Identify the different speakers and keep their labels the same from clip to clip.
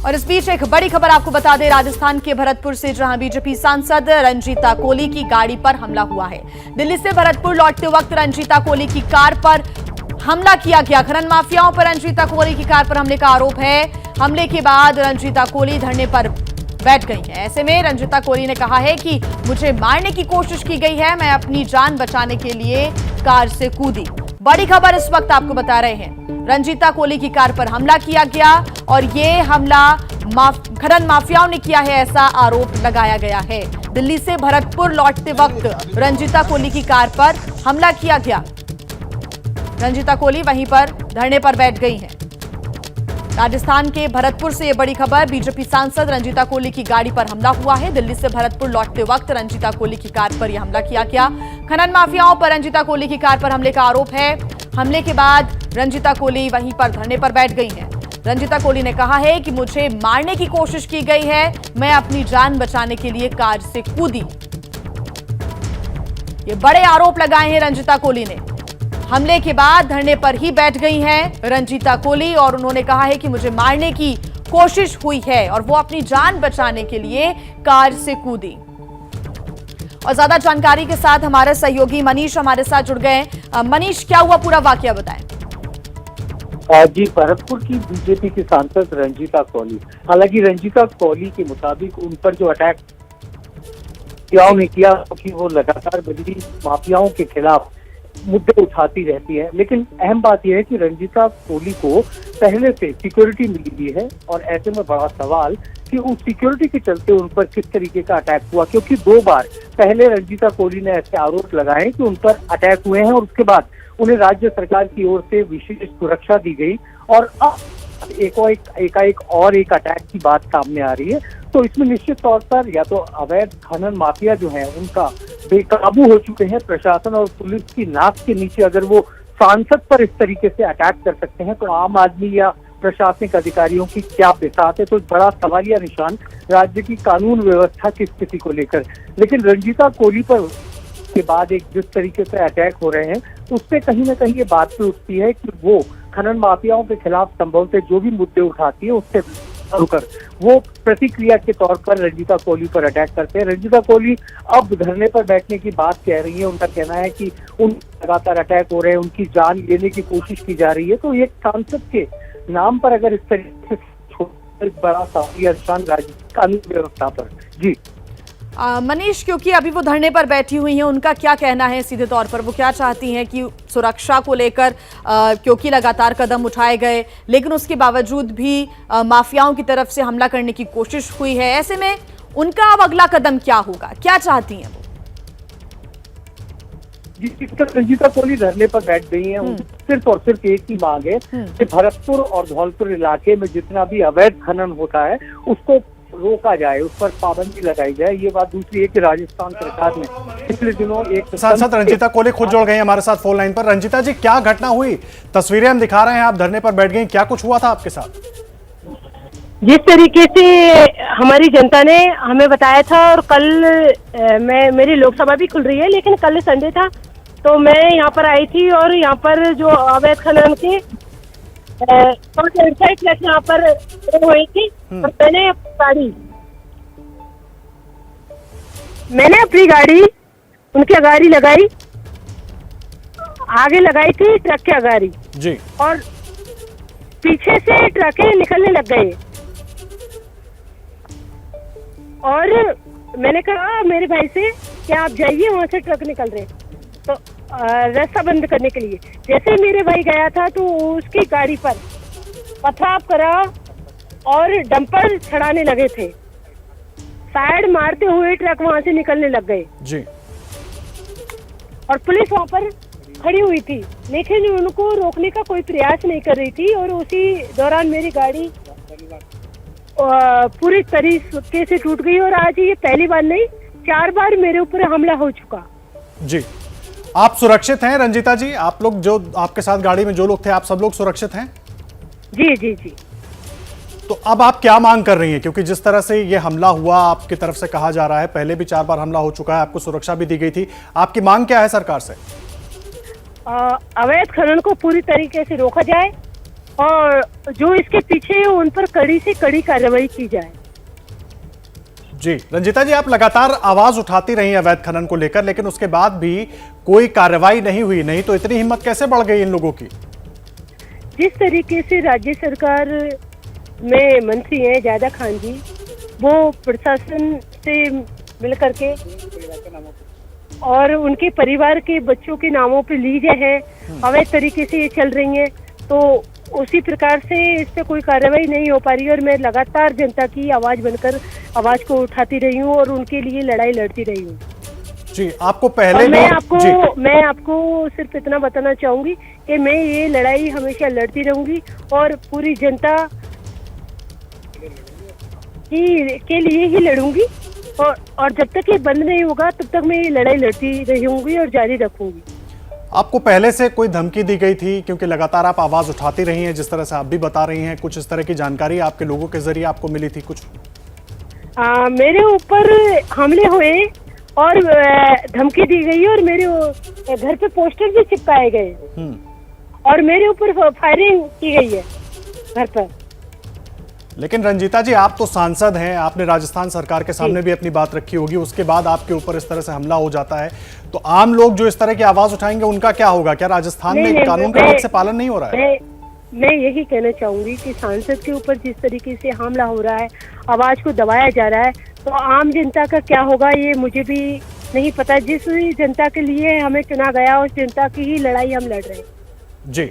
Speaker 1: और इस बीच एक बड़ी खबर आपको बता दें, राजस्थान के भरतपुर से जहां बीजेपी सांसद रंजीता कोली की गाड़ी पर हमला हुआ है। दिल्ली से भरतपुर लौटते वक्त रंजीता कोली की कार पर हमला किया गया। खनन माफियाओं पर रंजीता कोली की कार पर हमले का आरोप है। हमले के बाद रंजीता कोली धरने पर बैठ गई है। ऐसे में रंजीता कोली ने कहा है कि मुझे मारने की कोशिश की गई है, मैं अपनी जान बचाने के लिए कार से कूदी। बड़ी खबर इस वक्त आपको बता रहे हैं, रंजीता कोली की कार पर हमला किया गया और ये हमला खनन माफियाओं ने किया है, ऐसा आरोप लगाया गया है। दिल्ली से भरतपुर लौटते वक्त रंजीता कोली की कार पर हमला किया गया। रंजीता कोली वहीं पर धरने पर बैठ गई हैं। राजस्थान के भरतपुर से यह बड़ी खबर, बीजेपी सांसद रंजीता कोली की गाड़ी पर हमला हुआ है। दिल्ली से भरतपुर लौटते वक्त रंजीता कोली की कार पर यह हमला किया गया। खनन माफियाओं पर रंजीता कोली की कार पर हमले का आरोप है। हमले के बाद रंजीता कोली वहीं पर धरने पर बैठ गई हैं। रंजीता कोली ने कहा है कि मुझे मारने की कोशिश की गई है, मैं अपनी जान बचाने के लिए कार से कूदी। ये बड़े आरोप लगाए हैं रंजीता कोली ने। हमले के बाद धरने पर ही बैठ गई हैं रंजीता कोली और उन्होंने कहा है कि मुझे मारने की कोशिश हुई है और वो अपनी जान बचाने के लिए कार से कूदी। और ज्यादा जानकारी के साथ हमारे सहयोगी मनीष हमारे साथ जुड़ गए। मनीष, क्या हुआ, पूरा वाकया बताएं।
Speaker 2: जी, भरतपुर की बीजेपी की सांसद रंजीता कोली, हालांकि रंजीता कोली के मुताबिक उन पर जो अटैक ने किया कि वो लगातार बिजली माफियाओं के खिलाफ मुद्दे उठाती रहती है, लेकिन अहम बात यह है कि रंजीता कोली को पहले से सिक्योरिटी मिली हुई है और ऐसे में बड़ा सवाल कि उस सिक्योरिटी के चलते उन पर किस तरीके का अटैक हुआ, क्योंकि 2 बार पहले रंजीता कोली ने ऐसे आरोप लगाए कि उन पर अटैक हुए हैं और उसके बाद उन्हें राज्य सरकार की ओर से विशेष सुरक्षा दी गई और अब एकाएक और एक अटैक की बात सामने आ रही है। तो इसमें निश्चित तौर पर या तो अवैध खनन माफिया जो है उनका बेकाबू हो चुके हैं। प्रशासन और पुलिस की नाक के नीचे अगर वो सांसद पर इस तरीके से अटैक कर सकते हैं तो आम आदमी या प्रशासनिक अधिकारियों की क्या बिसात है। तो बड़ा सवालिया निशान राज्य की कानून व्यवस्था की स्थिति को लेकर। लेकिन रंजीता कोली पर के बाद एक जिस तरीके से अटैक हो रहे हैं तो उससे कहीं ना कहीं ये बात भी उठती है कि वो खनन माफियाओं के खिलाफ संभवतः जो भी मुद्दे उठाती है उससे होकर वो प्रतिक्रिया के तौर पर रंजीता कोली पर अटैक करते हैं। रंजीता कोली अब धरने पर बैठने की बात कह रही है। उनका कहना है कि उन लगातार अटैक हो रहे हैं, उनकी जान लेने की कोशिश की जा रही है। तो ये सांसद के नाम पर अगर इस तरीके से बड़ा सवालिया निशान राज्य कानून व्यवस्था पर। जी
Speaker 1: मनीष, क्योंकि अभी वो धरने पर बैठी हुई हैं, उनका क्या कहना है सीधे तौर पर? वो क्या चाहती हैं कि सुरक्षा को लेकर, क्योंकि लगातार कदम उठाए गए लेकिन उसके बावजूद भी माफियाओं की तरफ से हमला करने की कोशिश हुई है, ऐसे में उनका अब अगला कदम क्या होगा, क्या चाहती हैं वो?
Speaker 2: रंजीता कोली धरने पर बैठ गई हैं। सिर्फ और सिर्फ एक ही मांग है कि भरतपुर और धौलपुर इलाके में जितना भी अवैध खनन होता है उसको रोका जाए, उस पर पाबंदी लगाई जाए। ये बात दूसरी है कि राजस्थान सरकार ने पिछले दिनों एक
Speaker 3: सांसद रंजीता कोली खुद जुड़ गई हैं हमारे साथ फोन लाइन पर। रंजीता जी, क्या घटना हुई? तस्वीरें हम दिखा रहे हैं, आप धरने पर बैठ गई, क्या कुछ हुआ था आपके साथ?
Speaker 4: जिस तरीके से हमारी जनता ने हमें बताया था और कल मेरी लोकसभा भी खुल रही है, लेकिन कल संडे था तो मैं यहाँ पर आई थी और यहाँ पर जो अवैध खनन के वेबसाइट यहाँ पर हुई थी और मैंने अपनी गाड़ी उनके गाड़ी लगाई, आगे लगाई थी ट्रक के गाड़ी
Speaker 3: जी,
Speaker 4: और पीछे से ट्रकें निकलने लग गए और मैंने कहा मेरे भाई से कि आप जाइए, वहां से ट्रक निकल रहे, तो रास्ता बंद करने के लिए। जैसे मेरे भाई गया था तो उसकी गाड़ी पर पथराव करा और डंपर छड़ाने लगे थे। साइड मारते हुए ट्रक वहां से निकलने लग गए
Speaker 3: जी,
Speaker 4: और पुलिस वहां पर खड़ी हुई थी, लेकिन उनको रोकने का कोई प्रयास नहीं कर रही थी। और उसी दौरान मेरी गाड़ी पूरी तरीके से टूट गई और आज ये पहली बार नहीं, 4 बार मेरे ऊपर हमला हो चुका।
Speaker 3: जी, आप सुरक्षित हैं रंजीता जी? आप लोग जो आपके साथ गाड़ी में जो लोग थे, आप सब लोग सुरक्षित हैं?
Speaker 4: जी जी जी।
Speaker 3: तो अब आप क्या मांग कर रही हैं? क्योंकि जिस तरह से ये हमला हुआ आपकी तरफ से कहा जा रहा है, पहले भी 4 बार हमला हो चुका है, आपको सुरक्षा भी दी गई थी, आपकी मांग क्या है सरकार से?
Speaker 4: अवैध खनन को पूरी तरीके से रोका जाए और जो इसके पीछे है उन पर कड़ी से कड़ी कार्रवाई की जाए।
Speaker 3: जी रंजीता जी, आप लगातार आवाज उठाती रही अवैध खनन को लेकर, लेकिन उसके बाद भी कोई कार्रवाई नहीं हुई। नहीं तो इतनी हिम्मत कैसे बढ़ गई इन लोगों की?
Speaker 4: जिस तरीके से राज्य सरकार में मंत्री हैं जायदा खान जी, वो प्रशासन से मिल करके और उनके परिवार के बच्चों के नामों पे लीजें हैं, अवैध तरीके से ये चल रही हैं, तो उसी प्रकार से इस पे कोई कार्रवाई नहीं हो पा रही है। और मैं लगातार जनता की आवाज बनकर आवाज को उठाती रही हूँ और उनके लिए लड़ाई लड़ती रही हूँ।
Speaker 3: जी, आपको पहले
Speaker 4: मैं आपको सिर्फ इतना बताना चाहूंगी कि मैं ये लड़ाई हमेशा लड़ती रहूंगी और पूरी जनता के लिए ही लड़ूंगी। और जब तक ये बंद नहीं होगा तब तक मैं ये लड़ाई लड़ती रहूंगी और जारी रखूंगी।
Speaker 3: आपको पहले से कोई धमकी दी गई थी? क्योंकि लगातार आप आवाज उठाती रही हैं, जिस तरह से आप भी बता रही हैं, कुछ इस तरह की जानकारी आपके लोगों के जरिए आपको मिली थी कुछ?
Speaker 4: मेरे ऊपर हमले हुए और धमकी दी गई और मेरे घर पे पोस्टर भी चिपकाए गए और मेरे ऊपर फायरिंग की गई है घर पर।
Speaker 3: लेकिन रंजीता जी, आप तो सांसद हैं, आपने राजस्थान सरकार के सामने भी अपनी बात रखी होगी, उसके बाद आपके ऊपर इस तरह से हमला हो जाता है, तो आम लोग जो इस तरह की आवाज उठाएंगे उनका क्या होगा? क्या राजस्थान में कानून का ठीक से पालन नहीं हो रहा है?
Speaker 4: मैं यही कहना चाहूंगी कि सांसद के ऊपर जिस तरीके से हमला हो रहा है, आवाज को दबाया जा रहा है, तो आम जनता का क्या होगा ये मुझे भी नहीं पता। जिस जनता के लिए हमें चुना गया उस जनता की ही लड़ाई हम लड़ रहे हैं।
Speaker 3: जी,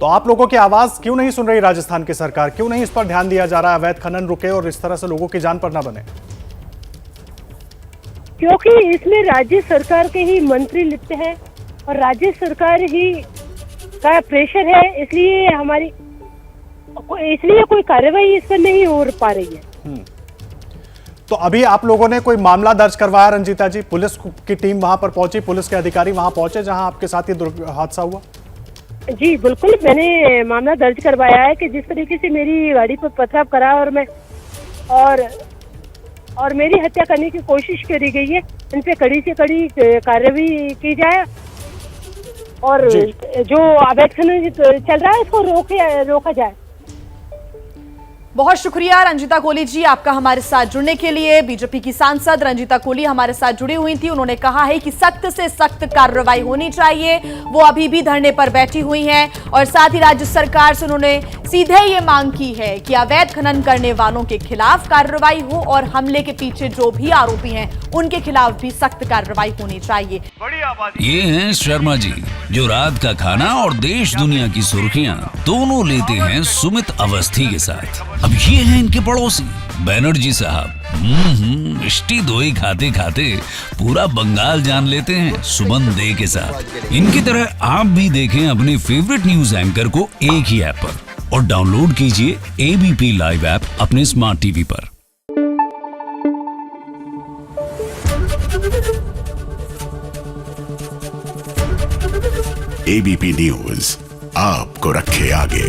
Speaker 3: तो आप लोगों की आवाज क्यों नहीं सुन रही राजस्थान की सरकार? क्यों नहीं इस पर ध्यान दिया जा रहा है, अवैध खनन रुके और इस तरह से लोगों की जान पर ना बने?
Speaker 4: क्योंकि इसमें राज्य सरकार के ही मंत्री लिप्त है और राज्य सरकार ही का प्रेशर है, इसलिए कोई कार्रवाई इस पर नहीं हो पा रही है।
Speaker 3: तो अभी आप लोगों ने कोई मामला दर्ज करवाया रंजीता जी? पुलिस की टीम वहां पर पहुंची, पुलिस के अधिकारी वहां पहुंचे जहां आपके साथ ये हादसा हुआ?
Speaker 4: जी बिल्कुल, मैंने मामला दर्ज करवाया है कि जिस तरीके से मेरी गाड़ी पर पथराव करा और मेरी हत्या करने की कोशिश करी गई है, इन पे कड़ी से कड़ी कार्रवाई की जाए और जो अवैध खनन चल रहा है इसको रोका जाए।
Speaker 1: बहुत शुक्रिया रंजीता कोली जी आपका हमारे साथ जुड़ने के लिए। बीजेपी की सांसद रंजीता कोली हमारे साथ जुड़ी हुई थी। उन्होंने कहा है कि सख्त से सख्त कार्रवाई होनी चाहिए। वो अभी भी धरने पर बैठी हुई हैं और साथ ही राज्य सरकार से उन्होंने सीधे ये मांग की है कि अवैध खनन करने वालों के खिलाफ कार्रवाई हो और हमले के पीछे जो भी आरोपी हैं उनके खिलाफ भी सख्त कार्रवाई होनी चाहिए।
Speaker 5: ये हैं शर्मा जी, जो रात का खाना और देश दुनिया की सुर्खियां दोनों लेते हैं सुमित अवस्थी के साथ। अब ये हैं इनके पड़ोसी बैनर्जी साहब। मिष्टी दोई खाते खाते पूरा बंगाल जान लेते हैं सुमन दे के साथ। इनकी तरह आप भी देखें अपने फेवरेट न्यूज एंकर को एक ही ऐप पर और डाउनलोड कीजिए एबीपी लाइव ऐप अपने स्मार्ट टीवी पर।
Speaker 6: एबीपी न्यूज आपको रखे आगे।